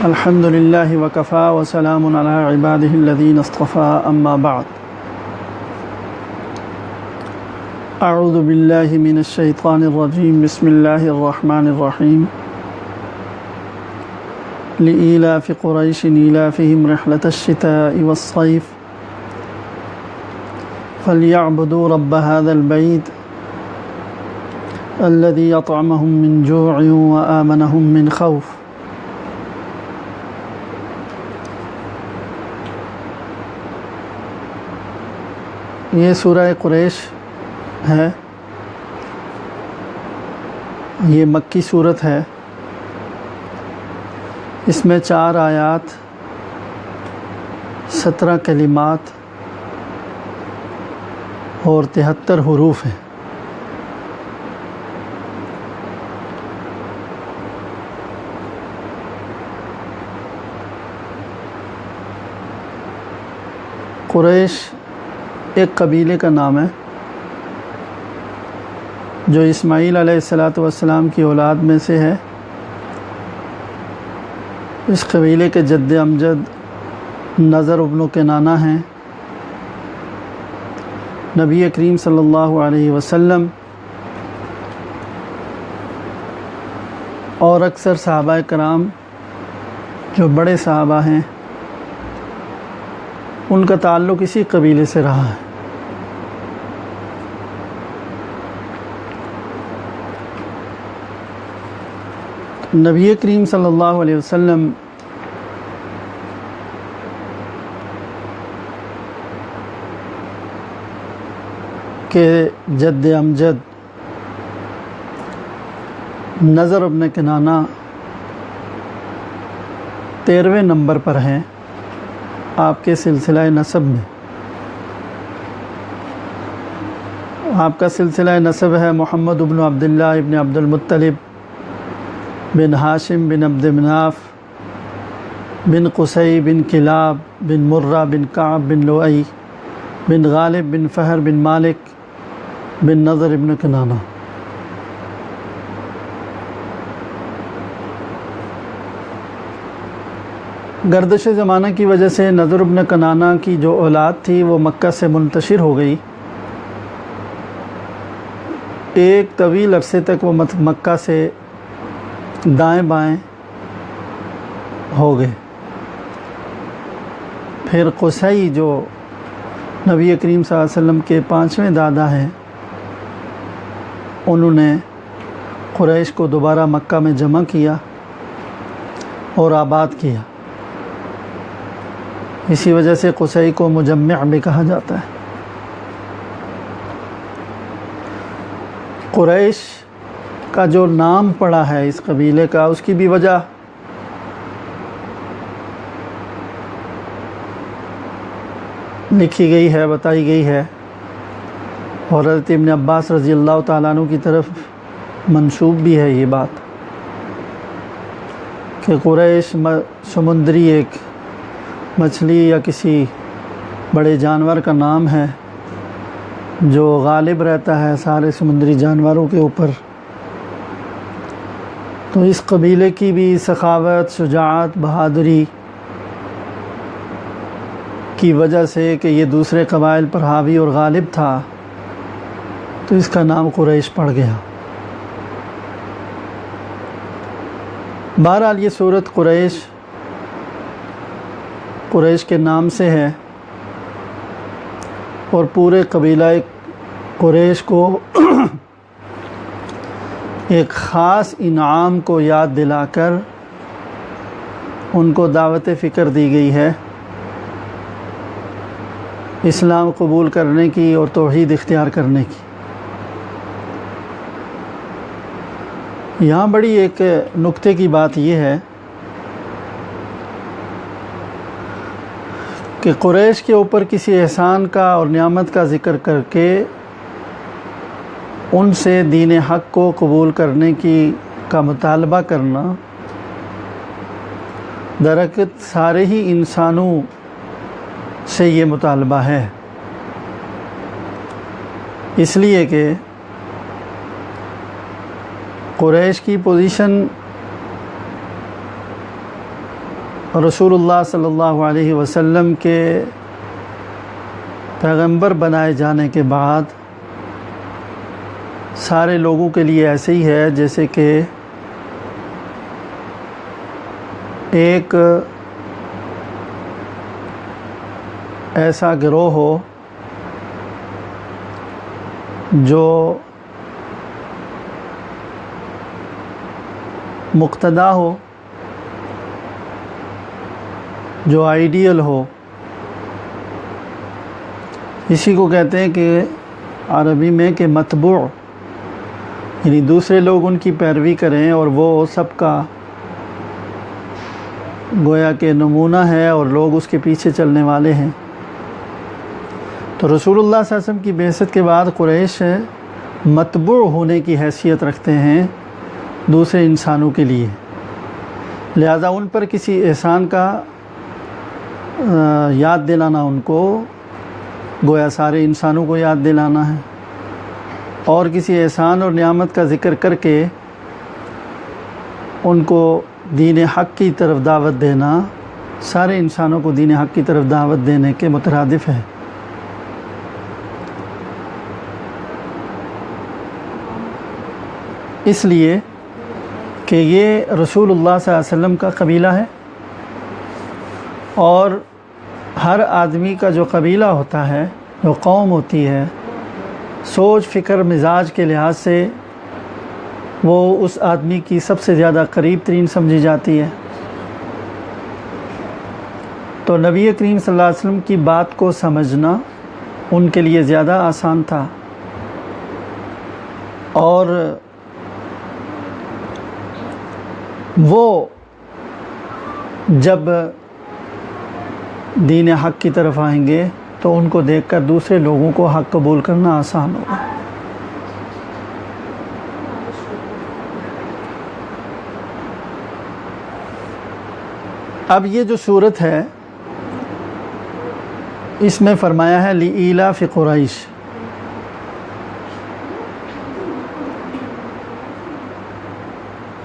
الحمد للہ وکفا وسلام علی عبادہ الذین اصطفیٰ اما بعد اعوذ باللہ من الشیطان الرجیم بسم اللہ الرحمن الرحیم لإیلاف قریش ایلافہم رحلة الشتاء والصیف فلیعبدوا رب هذا البیت الذی اطعمہم من جوع وآمنہم من خوف۔ یہ سورہ قریش ہے، یہ مکی صورت ہے۔ اس میں 4 آیات، 17 کلمات اور 73 حروف ہیں۔ قریش ایک قبیلے کا نام ہے جو اسماعیل علیہ السلام کی اولاد میں سے ہے۔ اس قبیلے کے جد امجد نضر ابن کنانہ ہیں۔ نبی کریم صلی اللہ علیہ وسلم اور اکثر صحابہ کرام جو بڑے صحابہ ہیں ان کا تعلق اسی قبیلے سے رہا ہے۔ نبی کریم صلی اللہ علیہ وسلم کے جد امجد نضر ابن کنانہ 13ویں نمبر پر ہیں آپ کے سلسلہ نسب میں۔ آپ کا سلسلہ نسب ہے محمد بن عبداللہ ابن عبد المطلب بن ہاشم بن عبد مناف بن قصی بن کلاب بن مرہ بن کعب بن لؤی بن غالب بن فہر بن مالک بن نضر ابن کنانہ۔ گردش زمانہ کی وجہ سے نضر ابن کنانہ کی جو اولاد تھی وہ مکہ سے منتشر ہو گئی۔ ایک طویل عرصے تک وہ مکہ سے دائیں بائیں ہو گئے۔ پھر قصی جو نبی کریم صلی اللہ علیہ وسلم کے 5ویں دادا ہیں، انہوں نے قریش کو دوبارہ مکہ میں جمع کیا اور آباد کیا۔ اسی وجہ سے قصی کو مجمع بھی کہا جاتا ہے۔ قریش کا جو نام پڑا ہے اس قبیلے کا، اس کی بھی وجہ لکھی گئی ہے، بتائی گئی ہے، اور حضرت ابن عباس رضی اللہ تعالیٰ عنہ کی طرف منسوب بھی ہے یہ بات کہ قریش سمندری ایک مچھلی یا کسی بڑے جانور کا نام ہے جو غالب رہتا ہے سارے سمندری جانوروں کے اوپر۔ تو اس قبیلے کی بھی سخاوت، شجاعت، بہادری کی وجہ سے کہ یہ دوسرے قبائل پر حاوی اور غالب تھا، تو اس کا نام قریش پڑ گیا۔ بہرحال یہ سورت قریش کے نام سے ہے، اور پورے قبیلہ قریش کو ایک خاص انعام کو یاد دلا کر ان کو دعوت فکر دی گئی ہے اسلام قبول کرنے کی اور توحید اختیار کرنے کی۔ یہاں بڑی ایک نکتے کی بات یہ ہے کہ قریش کے اوپر کسی احسان کا اور نعمت کا ذکر کر کے ان سے دین حق کو قبول کرنے کا مطالبہ کرنا درحقیقت سارے ہی انسانوں سے یہ مطالبہ ہے، اس لیے کہ قریش کی پوزیشن رسول اللہ صلی اللہ علیہ وسلم کے پیغمبر بنائے جانے کے بعد سارے لوگوں کے لیے ایسے ہی ہے جیسے کہ ایک ایسا گروہ ہو جو مقتدا ہو، جو آئیڈیل ہو. اسی کو کہتے ہیں کہ عربی میں کہ متبوع، یعنی دوسرے لوگ ان کی پیروی کریں اور وہ سب کا گویا کہ نمونہ ہے اور لوگ اس کے پیچھے چلنے والے ہیں. تو رسول اللہ صلی اللہ علیہ وسلم کی بعثت کے بعد قریش متبوع ہونے کی حیثیت رکھتے ہیں دوسرے انسانوں کے لیے، لہذا ان پر کسی احسان کا یاد دلانا ان کو گویا سارے انسانوں کو یاد دلانا ہے، اور کسی احسان اور نعمت کا ذکر کر کے ان کو دین حق کی طرف دعوت دینا سارے انسانوں کو دین حق کی طرف دعوت دینے کے مترادف ہے. اس لیے کہ یہ رسول اللہ صلی اللہ علیہ وسلم کا قبیلہ ہے، اور ہر آدمی کا جو قبیلہ ہوتا ہے، جو قوم ہوتی ہے، سوچ فکر مزاج کے لحاظ سے وہ اس آدمی کی سب سے زیادہ قریب ترین سمجھی جاتی ہے. تو نبی کریم صلی اللہ علیہ وسلم کی بات کو سمجھنا ان کے لیے زیادہ آسان تھا، اور وہ جب دین حق کی طرف آئیں گے تو ان کو دیکھ کر دوسرے لوگوں کو حق قبول کرنا آسان ہوگا. اب یہ جو صورت ہے اس میں فرمایا ہے لِإِيلَافِ قُرَيْشٍ،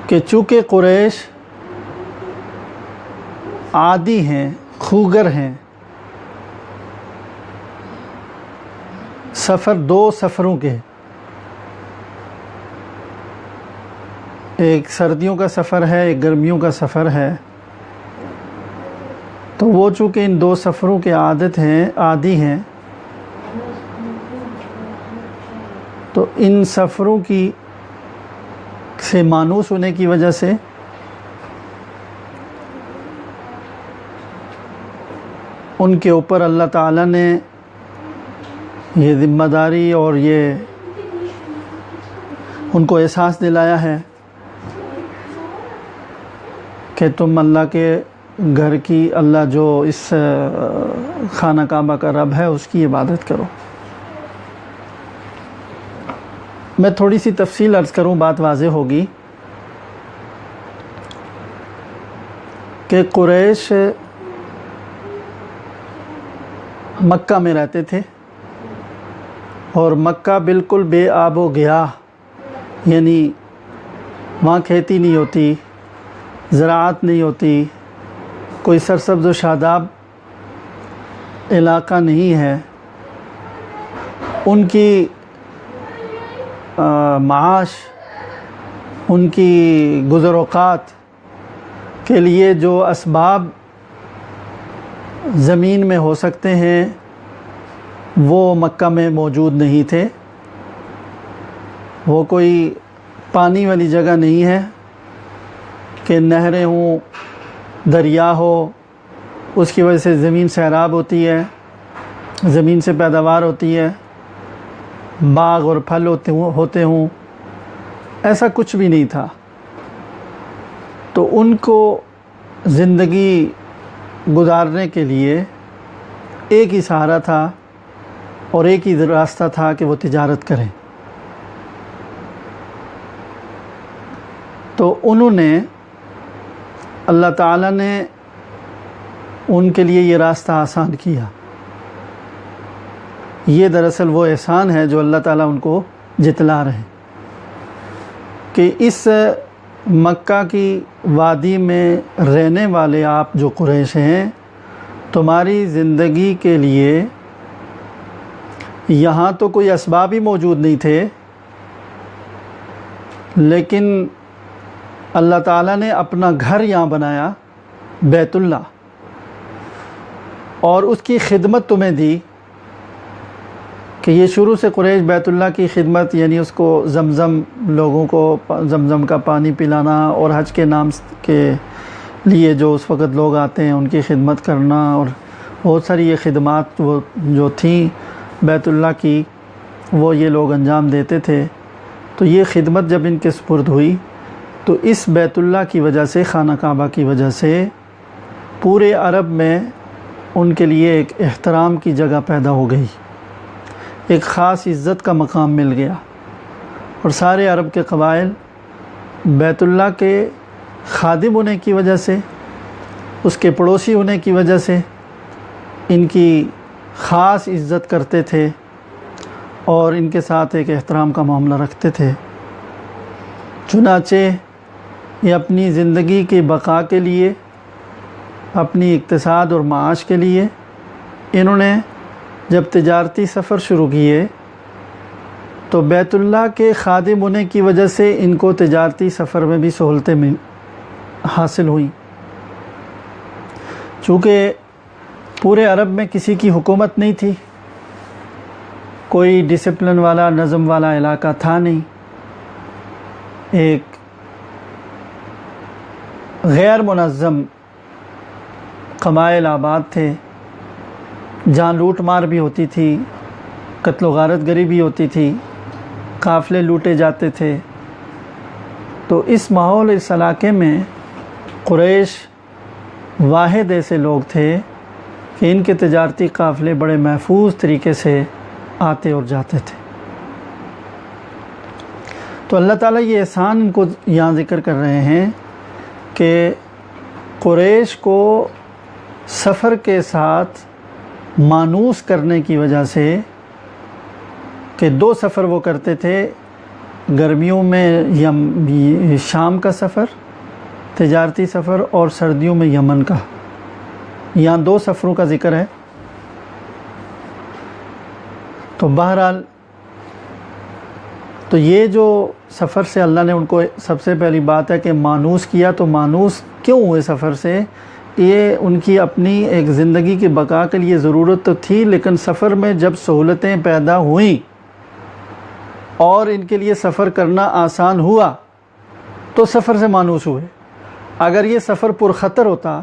کہ چونکہ قریش عادی ہیں، خوگر ہیں، دو سفروں کے، ایک سردیوں کا سفر ہے، ایک گرمیوں کا سفر ہے، تو وہ چونکہ ان دو سفروں کے عادی ہیں، تو ان سفروں کی سے مانوس ہونے کی وجہ سے ان کے اوپر اللہ تعالیٰ نے یہ ذمہ داری اور یہ ان کو احساس دلایا ہے کہ تم اللہ کے گھر کی، اللہ جو اس خانہ کعبہ کا رب ہے اس کی عبادت کرو. میں تھوڑی سی تفصیل عرض کروں، بات واضح ہوگی کہ قریش مکہ میں رہتے تھے، اور مکہ بالکل بے آب و گیاہ، یعنی وہاں کھیتی نہیں ہوتی، زراعت نہیں ہوتی، کوئی سرسبز و شاداب علاقہ نہیں ہے. ان کی معاش، ان کی گزر اوقات کے لیے جو اسباب زمین میں ہو سکتے ہیں وہ مکہ میں موجود نہیں تھے. وہ کوئی پانی والی جگہ نہیں ہے کہ نہریں ہوں، دریا ہو، اس کی وجہ سے زمین سیراب ہوتی ہے، زمین سے پیداوار ہوتی ہے، باغ اور پھل ہوتے ہوں، ایسا کچھ بھی نہیں تھا. تو ان کو زندگی گزارنے کے لیے ایک ہی سہارا تھا اور ایک ہی راستہ تھا کہ وہ تجارت کریں. تو انہوں نے، اللہ تعالیٰ نے ان کے لیے یہ راستہ آسان کیا. یہ دراصل وہ احسان ہے جو اللہ تعالیٰ ان کو جتلا رہے ہیں کہ اس مکہ کی وادی میں رہنے والے آپ جو قریش ہیں، تمہاری زندگی کے لیے یہاں تو کوئی اسباب ہی موجود نہیں تھے، لیکن اللہ تعالیٰ نے اپنا گھر یہاں بنایا، بیت اللہ، اور اس کی خدمت تمہیں دی کہ یہ شروع سے قریش بیت اللہ کی خدمت، یعنی اس کو زمزم، لوگوں کو زمزم کا پانی پلانا، اور حج کے نام کے لیے جو اس وقت لوگ آتے ہیں ان کی خدمت کرنا، اور بہت ساری یہ خدمات وہ جو تھیں بیت اللہ کی، وہ یہ لوگ انجام دیتے تھے۔ تو یہ خدمت جب ان کے سپرد ہوئی تو اس بیت اللہ کی وجہ سے، خانہ کعبہ کی وجہ سے، پورے عرب میں ان کے لیے ایک احترام کی جگہ پیدا ہو گئی، ایک خاص عزت کا مقام مل گیا، اور سارے عرب کے قبائل بیت اللہ کے خادم ہونے کی وجہ سے، اس کے پڑوسی ہونے کی وجہ سے ان کی خاص عزت کرتے تھے اور ان کے ساتھ ایک احترام کا معاملہ رکھتے تھے۔ چنانچہ یہ اپنی زندگی کی بقا کے لیے، اپنی اقتصاد اور معاش کے لیے، انہوں نے جب تجارتی سفر شروع کیے تو بیت اللہ کے خادم ہونے کی وجہ سے ان کو تجارتی سفر میں بھی سہولتیں حاصل ہوئیں۔ چونکہ پورے عرب میں کسی کی حکومت نہیں تھی، کوئی ڈسپلن والا، نظم والا علاقہ تھا نہیں، ایک غیر منظم قبائل آباد تھے، جہاں لوٹ مار بھی ہوتی تھی، قتل و غارت گری بھی ہوتی تھی، قافلے لوٹے جاتے تھے۔ تو اس ماحول، اس علاقے میں قریش واحد ایسے لوگ تھے کہ ان کے تجارتی قافلے بڑے محفوظ طریقے سے آتے اور جاتے تھے۔ تو اللہ تعالیٰ یہ احسان ان کو یہاں ذکر کر رہے ہیں کہ قریش کو سفر کے ساتھ مانوس کرنے کی وجہ سے، کہ 2 سفر وہ کرتے تھے، گرمیوں میں شام کا سفر، تجارتی سفر، اور سردیوں میں یمن کا، یہاں 2 سفروں کا ذکر ہے۔ تو بہرحال تو یہ جو سفر سے اللہ نے ان کو، سب سے پہلی بات ہے کہ مانوس کیا۔ تو مانوس کیوں ہوئے سفر سے؟ یہ ان کی اپنی ایک زندگی کی بقا کے لیے ضرورت تو تھی، لیکن سفر میں جب سہولتیں پیدا ہوئیں اور ان کے لیے سفر کرنا آسان ہوا تو سفر سے مانوس ہوئے۔ اگر یہ سفر پرخطر ہوتا،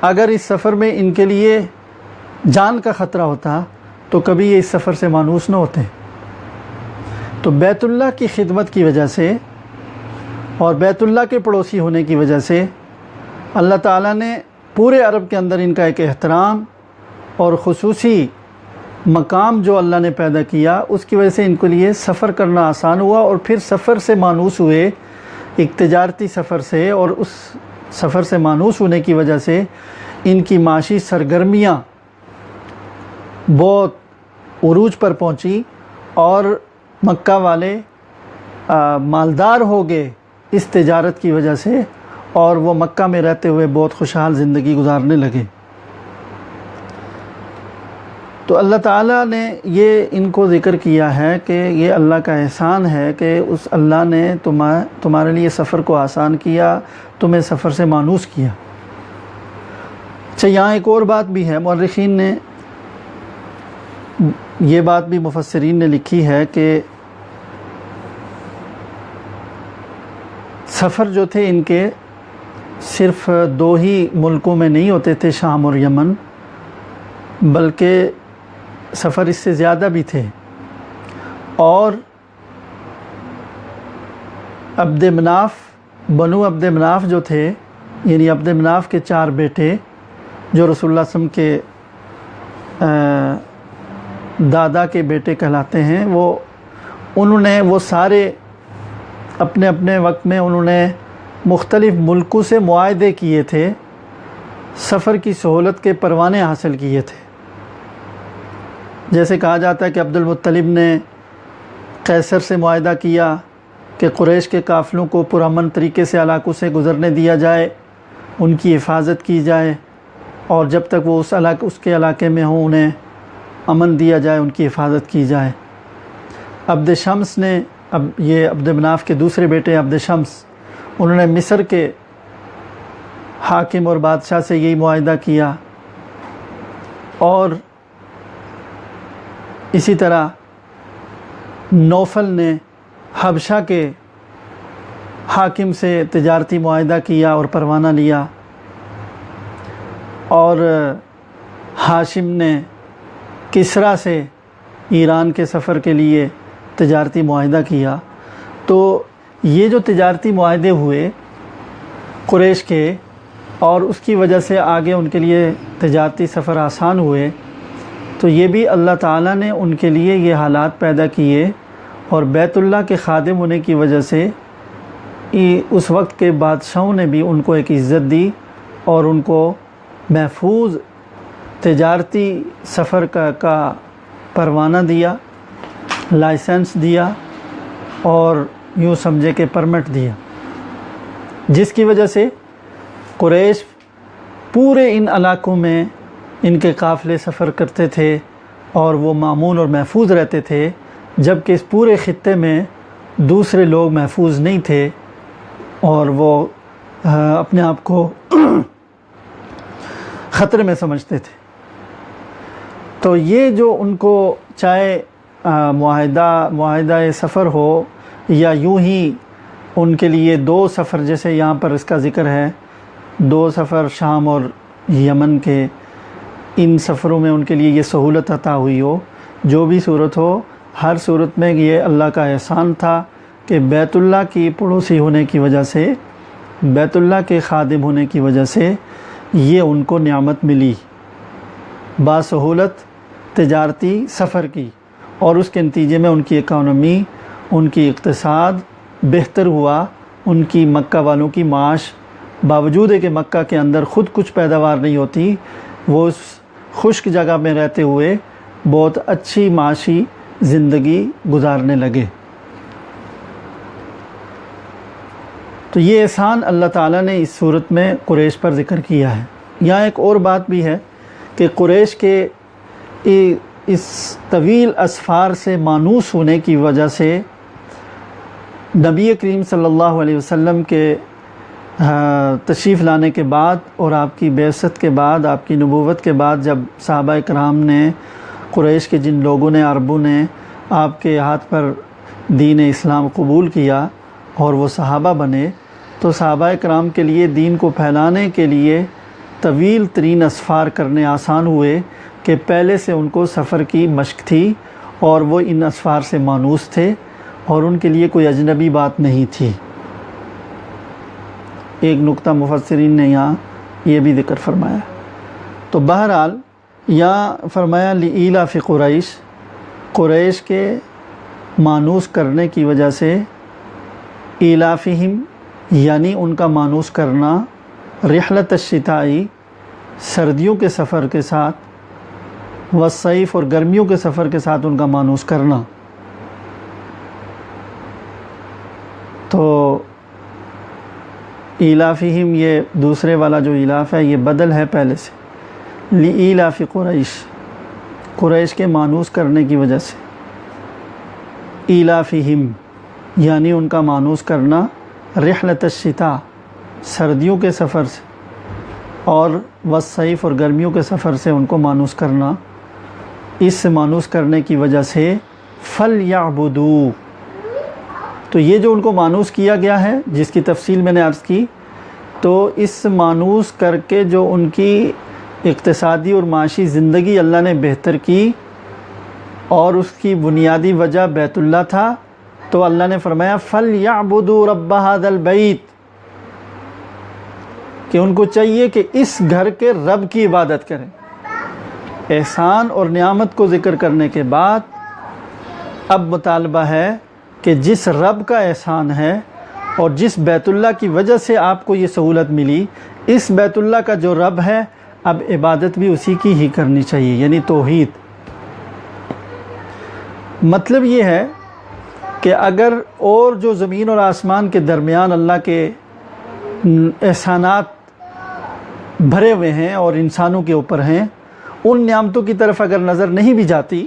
اگر اس سفر میں ان کے لیے جان کا خطرہ ہوتا تو کبھی یہ اس سفر سے مانوس نہ ہوتے۔ تو بیت اللہ کی خدمت کی وجہ سے اور بیت اللہ کے پڑوسی ہونے کی وجہ سے اللہ تعالیٰ نے پورے عرب کے اندر ان کا ایک احترام اور خصوصی مقام جو اللہ نے پیدا کیا، اس کی وجہ سے ان کے لیے سفر کرنا آسان ہوا، اور پھر سفر سے مانوس ہوئے، ایک تجارتی سفر سے، اور اس سفر سے مانوس ہونے کی وجہ سے ان کی معاشی سرگرمیاں بہت عروج پر پہنچی، اور مکہ والے مالدار ہو گئے اس تجارت کی وجہ سے، اور وہ مکہ میں رہتے ہوئے بہت خوشحال زندگی گزارنے لگے۔ تو اللہ تعالیٰ نے یہ ان کو ذکر کیا ہے کہ یہ اللہ کا احسان ہے کہ اس اللہ نے تمہارے لیے سفر کو آسان کیا، تمہیں سفر سے مانوس کیا۔ اچھا، یہاں ایک اور بات بھی ہے، مورخین نے یہ بات بھی، مفسرین نے لکھی ہے کہ سفر جو تھے ان کے صرف 2 ہی ملکوں میں نہیں ہوتے تھے، شام اور یمن، بلکہ سفر اس سے زیادہ بھی تھے۔ اور عبد مناف، بنو عبد مناف جو تھے، یعنی عبد مناف کے 4 بیٹے جو رسول اللہ صلی اللہ علیہ وسلم کے دادا کے بیٹے کہلاتے ہیں، انہوں نے وہ سارے اپنے اپنے وقت میں انہوں نے مختلف ملکوں سے معاہدے کیے تھے، سفر کی سہولت کے پروانے حاصل کیے تھے۔ جیسے کہا جاتا ہے کہ عبد المطلب نے قیصر سے معاہدہ کیا کہ قریش کے قافلوں کو پرامن طریقے سے علاقوں سے گزرنے دیا جائے، ان کی حفاظت کی جائے، اور جب تک وہ اس کے علاقے میں ہوں انہیں امن دیا جائے، ان کی حفاظت کی جائے۔ عبد شمس نے، یہ عبد مناف کے دوسرے بیٹے عبد شمس، انہوں نے مصر کے حاکم اور بادشاہ سے یہی معاہدہ کیا، اور اسی طرح نوفل نے حبشہ کے حاکم سے تجارتی معاہدہ کیا اور پروانہ لیا، اور ہاشم نے کسریٰ سے ایران کے سفر کے لیے تجارتی معاہدہ کیا۔ تو یہ جو تجارتی معاہدے ہوئے قریش کے، اور اس کی وجہ سے آگے ان کے لیے تجارتی سفر آسان ہوئے، تو یہ بھی اللہ تعالیٰ نے ان کے لیے یہ حالات پیدا کیے، اور بیت اللہ کے خادم ہونے کی وجہ سے اس وقت کے بادشاہوں نے بھی ان کو ایک عزت دی، اور ان کو محفوظ تجارتی سفر کا پروانہ دیا، لائسنس دیا، اور یوں سمجھے کہ پرمٹ دیا، جس کی وجہ سے قریش پورے ان علاقوں میں ان کے قافلے سفر کرتے تھے، اور وہ مامون اور محفوظ رہتے تھے، جبکہ اس پورے خطے میں دوسرے لوگ محفوظ نہیں تھے، اور وہ اپنے آپ کو خطرے میں سمجھتے تھے۔ تو یہ جو ان کو چاہے معاہدہ سفر ہو، یا یوں ہی ان کے لیے 2 سفر، جیسے یہاں پر اس کا ذکر ہے 2 سفر شام اور یمن کے، ان سفروں میں ان کے لیے یہ سہولت عطا ہوئی ہو، جو بھی صورت ہو، ہر صورت میں یہ اللہ کا احسان تھا کہ بیت اللہ کی پڑوسی ہونے کی وجہ سے، بیت اللہ کے خادم ہونے کی وجہ سے یہ ان کو نعمت ملی، باسہولت تجارتی سفر کی، اور اس کے نتیجے میں ان کی اکانومی، ان کی اقتصاد بہتر ہوا، ان کی مکہ والوں کی معاش، باوجود ہے کہ مکہ کے اندر خود کچھ پیداوار نہیں ہوتی، وہ اس خشک جگہ میں رہتے ہوئے بہت اچھی معاشی زندگی گزارنے لگے۔ تو یہ احسان اللہ تعالیٰ نے اس صورت میں قریش پر ذکر کیا ہے۔ یہاں ایک اور بات بھی ہے کہ قریش کے اس طویل اسفار سے مانوس ہونے کی وجہ سے نبی کریم صلی اللہ علیہ وسلم کے تشریف لانے کے بعد، اور آپ کی بعثت کے بعد، آپ کی نبوت کے بعد، جب صحابہ کرام نے، قریش کے جن لوگوں نے، عربوں نے آپ کے ہاتھ پر دین اسلام قبول کیا اور وہ صحابہ بنے، تو صحابہ کرام کے لیے دین کو پھیلانے کے لیے طویل ترین اسفار کرنے آسان ہوئے، کہ پہلے سے ان کو سفر کی مشق تھی، اور وہ ان اسفار سے مانوس تھے، اور ان کے لیے کوئی اجنبی بات نہیں تھی۔ ایک نقطہ مفسرین نے یہاں یہ بھی ذکر فرمایا۔ تو بہرحال یہاں فرمایا لإیلاف قریش، قریش کے مانوس کرنے کی وجہ سے، ایلافہم یعنی ان کا مانوس کرنا، رحلت الشتائی سردیوں کے سفر کے ساتھ، والصیف اور گرمیوں کے سفر کے ساتھ ان کا مانوس کرنا۔ تو ایلافہم، یہ دوسرے والا جو ایلاف ہے یہ بدل ہے پہلے سے، لإیلاف قریش، قریش کے مانوس کرنے کی وجہ سے، ایلافہم یعنی ان کا مانوس کرنا، رحلت الشتاء سردیوں کے سفر سے، اور والصیف اور گرمیوں کے سفر سے ان کو مانوس کرنا۔ اس مانوس کرنے کی وجہ سے فَلْيَعْبُدُوا، تو یہ جو ان کو مانوس کیا گیا ہے، جس کی تفصیل میں نے عرض کی، تو اس مانوس کر کے جو ان کی اقتصادی اور معاشی زندگی اللہ نے بہتر کی، اور اس کی بنیادی وجہ بیت اللہ تھا، تو اللہ نے فرمایا فَلْيَعْبُدُوا رَبَّ هَذَا الْبَيْتِ، کہ ان کو چاہیے کہ اس گھر کے رب کی عبادت کریں۔ احسان اور نعمت کو ذکر کرنے کے بعد اب مطالبہ ہے کہ جس رب کا احسان ہے، اور جس بیت اللہ کی وجہ سے آپ کو یہ سہولت ملی، اس بیت اللہ کا جو رب ہے، اب عبادت بھی اسی کی ہی کرنی چاہیے، یعنی توحید۔ مطلب یہ ہے کہ کہ اگر اور جو زمین اور آسمان کے درمیان اللہ کے احسانات بھرے ہوئے ہیں اور انسانوں کے اوپر ہیں، ان نعمتوں کی طرف اگر نظر نہیں بھی جاتی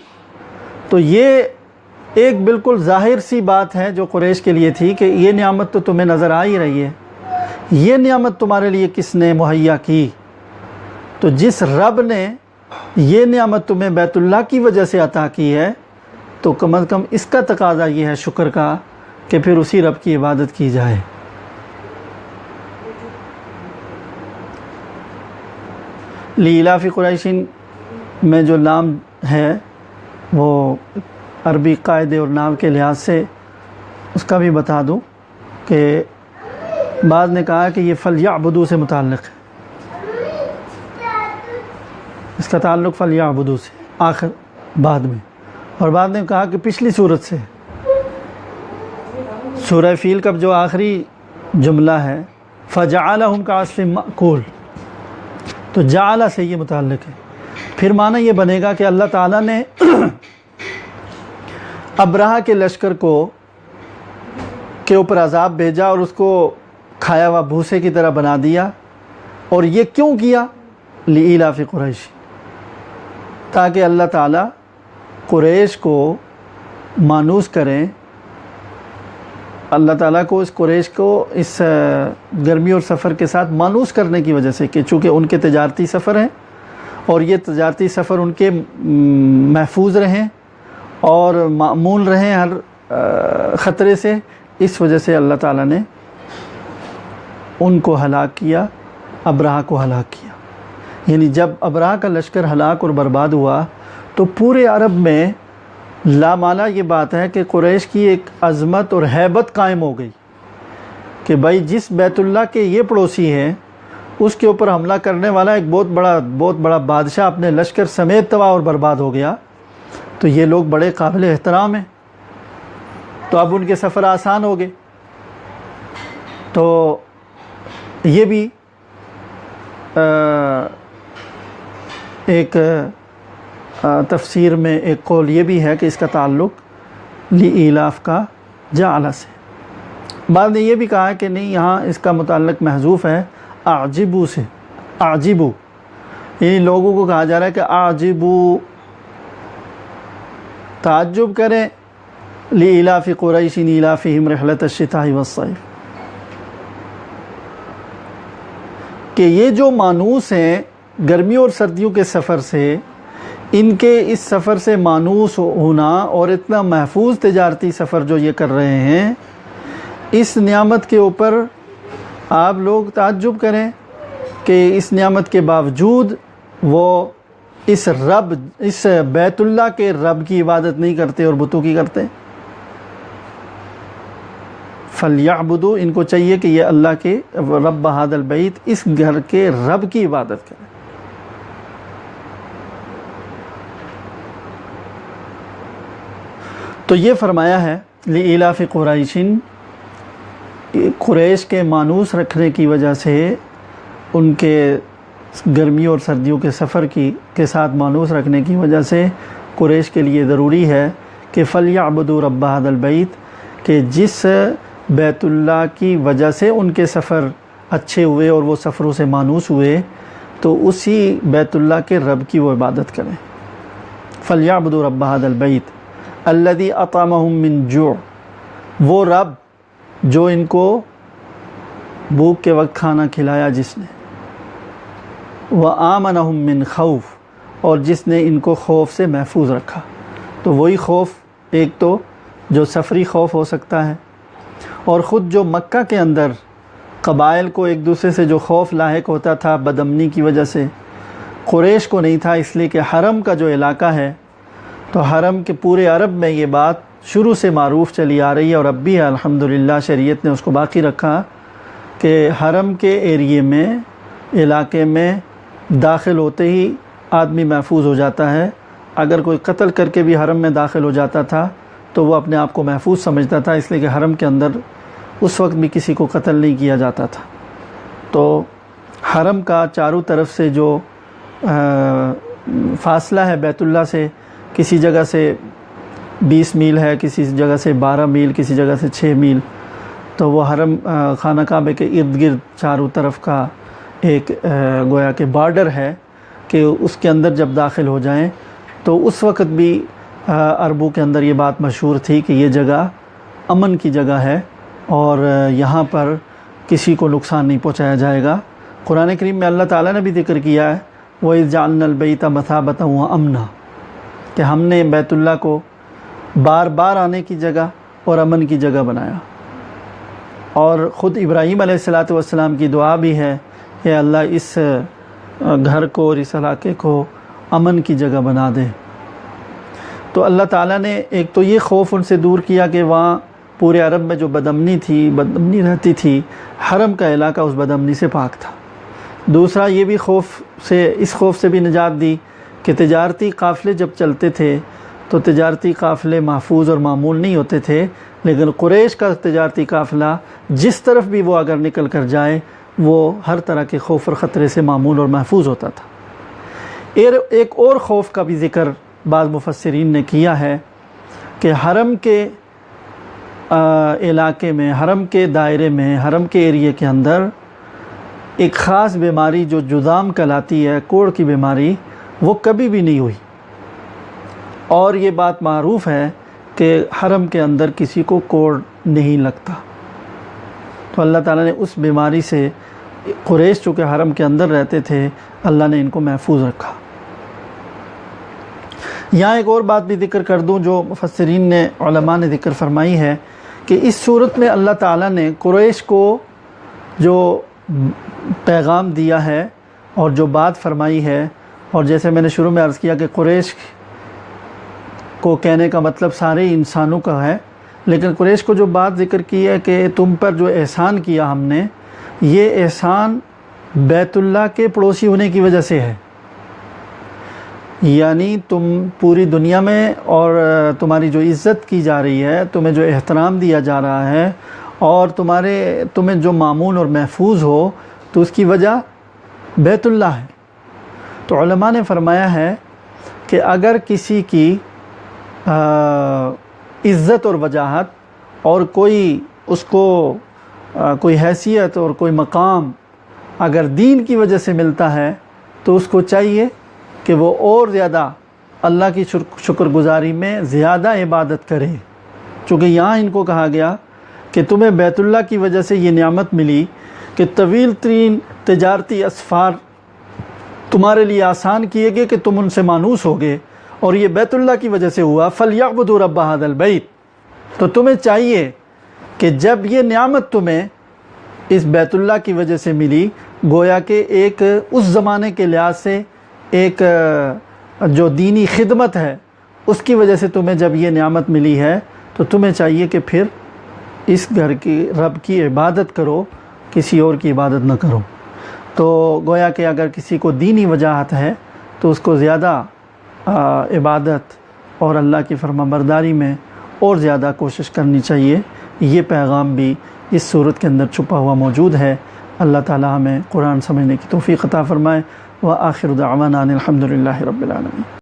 تو یہ ایک بالکل ظاہر سی بات ہے جو قریش کے لیے تھی کہ یہ نعمت تو تمہیں نظر آ ہی رہی ہے، یہ نعمت تمہارے لیے کس نے مہیا کی؟ تو جس رب نے یہ نعمت تمہیں بیت اللہ کی وجہ سے عطا کی ہے تو کم از کم اس کا تقاضا یہ ہے شکر کا کہ پھر اسی رب کی عبادت کی جائے۔ لإلاف قریش میں جو نام ہے وہ عربی قاعدے اور نام کے لحاظ سے اس کا بھی بتا دوں کہ بعض نے کہا کہ یہ فلیعبدوا سے متعلق ہے، اس کا تعلق فلیعبدوا سے آخر بعد میں، اور بعد نے کہا کہ پچھلی صورت سے سورہ فیل کا جو آخری جملہ ہے فجعلہم کعصف مأکول، تو جعل سے یہ متعلق ہے۔ پھر معنی یہ بنے گا کہ اللہ تعالیٰ نے ابرہہ کے لشکر کے اوپر عذاب بھیجا اور اس کو کھایا ہوا بھوسے کی طرح بنا دیا، اور یہ کیوں کیا؟ لإلاف قریش، تاکہ اللہ تعالیٰ قریش کو مانوس کریں، اللہ تعالیٰ کو اس قریش کو اس گرمی اور سفر کے ساتھ مانوس کرنے کی وجہ سے کہ چونکہ ان کے تجارتی سفر ہیں اور یہ تجارتی سفر ان کے محفوظ رہیں اور مأمون رہیں ہر خطرے سے، اس وجہ سے اللہ تعالیٰ نے ان کو ہلاک کیا، ابرہہ کو ہلاک کیا۔ یعنی جب ابرہہ کا لشکر ہلاک اور برباد ہوا تو پورے عرب میں لامعنی یہ بات ہے کہ قریش کی ایک عظمت اور ہیبت قائم ہو گئی کہ بھائی جس بیت اللہ کے یہ پڑوسی ہیں اس کے اوپر حملہ کرنے والا ایک بہت بڑا بادشاہ اپنے لشکر سمیت تباہ اور برباد ہو گیا، تو یہ لوگ بڑے قابل احترام ہیں، تو اب ان کے سفر آسان ہو گئے۔ تو یہ بھی ایک تفسیر میں ایک قول یہ بھی ہے کہ اس کا تعلق لإلاف کا جعل سے۔ بعض نے یہ بھی کہا کہ نہیں، یہاں اس کا متعلق محذوف ہے اعجبو سے، اعجبو یعنی لوگوں کو کہا جا رہا ہے کہ اعجبو، تعجب کریں، لإلاف قریش إلافہم رحلۃ الشتاء والصیف، کہ یہ جو مانوس ہیں گرمی اور سردیوں کے سفر سے، ان کے اس سفر سے مانوس ہونا اور اتنا محفوظ تجارتی سفر جو یہ کر رہے ہیں، اس نعمت کے اوپر آپ لوگ تعجب کریں کہ اس نعمت کے باوجود وہ اس بیت اللہ کے رب کی عبادت نہیں کرتے اور بتوں کی کرتے۔ فلیعبدوا، ان کو چاہیے کہ یہ اللہ کے رب ھذا البیت، اس گھر کے رب کی عبادت کریں۔ تو یہ فرمایا ہے لإلاف قریش، قریش کے مانوس رکھنے کی وجہ سے، ان کے گرمی اور سردیوں کے سفر کے ساتھ مانوس رکھنے کی وجہ سے قریش کے لیے ضروری ہے کہ فلیعبدوا رب ھذا البیت، کہ جس بیت اللہ کی وجہ سے ان کے سفر اچھے ہوئے اور وہ سفروں سے مانوس ہوئے، تو اسی بیت اللہ کے رب کی وہ عبادت کریں۔ فلیعبدوا رب ھذا البیت الذی اطعمہم من جوع، وہ رب جو ان کو بھوک کے وقت کھانا کھلایا جس نے، وآمنہم من خوف، اور جس نے ان کو خوف سے محفوظ رکھا۔ تو وہی خوف، ایک تو جو سفری خوف ہو سکتا ہے، اور خود جو مکہ کے اندر قبائل کو ایک دوسرے سے جو خوف لاحق ہوتا تھا بدامنی کی وجہ سے، قریش کو نہیں تھا، اس لیے کہ حرم کا جو علاقہ ہے، تو حرم کے پورے عرب میں یہ بات شروع سے معروف چلی آ رہی ہے اور اب بھی الحمدللہ شریعت نے اس کو باقی رکھا کہ حرم کے ایریے میں، علاقے میں داخل ہوتے ہی آدمی محفوظ ہو جاتا ہے۔ اگر کوئی قتل کر کے بھی حرم میں داخل ہو جاتا تھا تو وہ اپنے آپ کو محفوظ سمجھتا تھا، اس لیے کہ حرم کے اندر اس وقت بھی کسی کو قتل نہیں کیا جاتا تھا۔ تو حرم کا چاروں طرف سے جو فاصلہ ہے بیت اللہ سے، کسی جگہ سے 20 میل ہے، کسی جگہ سے 12 میل، کسی جگہ سے 6 میل، تو وہ حرم خانہ کعبہ کے ارد گرد چاروں طرف کا ایک گویا کہ بارڈر ہے کہ اس کے اندر جب داخل ہو جائیں تو اس وقت بھی عربوں کے اندر یہ بات مشہور تھی کہ یہ جگہ امن کی جگہ ہے اور یہاں پر کسی کو نقصان نہیں پہنچایا جائے گا۔ قرآن کریم میں اللہ تعالیٰ نے بھی ذکر کیا ہے وَإِذْ جَعَلْنَا الْبَيْتَ مَثَابَةً وَأَمْنًا، کہ ہم نے بیت اللہ کو بار بار آنے کی جگہ اور امن کی جگہ بنایا۔ اور خود ابراہیم علیہ السلام کی دعا بھی ہے کہ اللہ اس گھر کو اور اس علاقے کو امن کی جگہ بنا دے۔ تو اللہ تعالیٰ نے ایک تو یہ خوف ان سے دور کیا کہ وہاں پورے عرب میں جو بدامنی رہتی تھی، حرم کا علاقہ اس بدامنی سے پاک تھا۔ دوسرا یہ بھی اس خوف سے بھی نجات دی کہ تجارتی قافلے جب چلتے تھے تو تجارتی قافلے محفوظ اور معمول نہیں ہوتے تھے، لیکن قریش کا تجارتی قافلہ جس طرف بھی وہ اگر نکل کر جائے وہ ہر طرح کے خوف اور خطرے سے معمول اور محفوظ ہوتا تھا۔ ایک اور خوف کا بھی ذکر بعض مفسرین نے کیا ہے کہ حرم کے علاقے میں، حرم کے دائرے میں، حرم کے ایریے کے اندر ایک خاص بیماری جو جذام کہلاتی ہے، کوڑ کی بیماری، وہ کبھی بھی نہیں ہوئی۔ اور یہ بات معروف ہے کہ حرم کے اندر کسی کو کوڑ نہیں لگتا۔ تو اللہ تعالیٰ نے اس بیماری سے قریش چونکہ حرم کے اندر رہتے تھے، اللہ نے ان کو محفوظ رکھا۔ یہاں ایک اور بات بھی ذکر کر دوں جو مفسرین نے، علماء نے ذکر فرمائی ہے کہ اس صورت میں اللہ تعالیٰ نے قریش کو جو پیغام دیا ہے اور جو بات فرمائی ہے، اور جیسے میں نے شروع میں عرض کیا کہ قریش کو کہنے کا مطلب سارے انسانوں کا ہے، لیکن قریش کو جو بات ذکر کی ہے کہ تم پر جو احسان کیا ہم نے، یہ احسان بیت اللہ کے پڑوسی ہونے کی وجہ سے ہے۔ یعنی تم پوری دنیا میں اور تمہاری جو عزت کی جا رہی ہے، تمہیں جو احترام دیا جا رہا ہے اور تمہیں جو معمول اور محفوظ ہو، تو اس کی وجہ بیت اللہ ہے۔ تو علماء نے فرمایا ہے کہ اگر کسی کی عزت اور وجاہت اور اس کو کوئی حیثیت اور کوئی مقام اگر دین کی وجہ سے ملتا ہے تو اس کو چاہیے کہ وہ اور زیادہ اللہ کی شکر گزاری میں زیادہ عبادت کرے، چونکہ یہاں ان کو کہا گیا کہ تمہیں بیت اللہ کی وجہ سے یہ نعمت ملی کہ طویل ترین تجارتی اسفار تمہارے لیے آسان کیے گئے کہ تم ان سے مانوس ہوگے، اور یہ بیت اللہ کی وجہ سے ہوا۔ فَلْيَعْبُدُوا رَبَّ هَذَا الْبَيْتِ، تو تمہیں چاہیے کہ جب یہ نعمت تمہیں اس بیت اللہ کی وجہ سے ملی، گویا کہ ایک اس زمانے کے لحاظ سے ایک جو دینی خدمت ہے اس کی وجہ سے تمہیں جب یہ نعمت ملی ہے، تو تمہیں چاہیے کہ پھر اس گھر کی رب کی عبادت کرو، کسی اور کی عبادت نہ کرو۔ تو گویا کہ اگر کسی کو دینی وجاہت ہے تو اس کو زیادہ عبادت اور اللہ کی فرما برداری میں اور زیادہ کوشش کرنی چاہیے۔ یہ پیغام بھی اس صورت کے اندر چھپا ہوا موجود ہے۔ اللہ تعالیٰ ہمیں قرآن سمجھنے کی توفیق عطا فرمائے۔ وآخر دعوانا ان الحمد للہ رب العالمین۔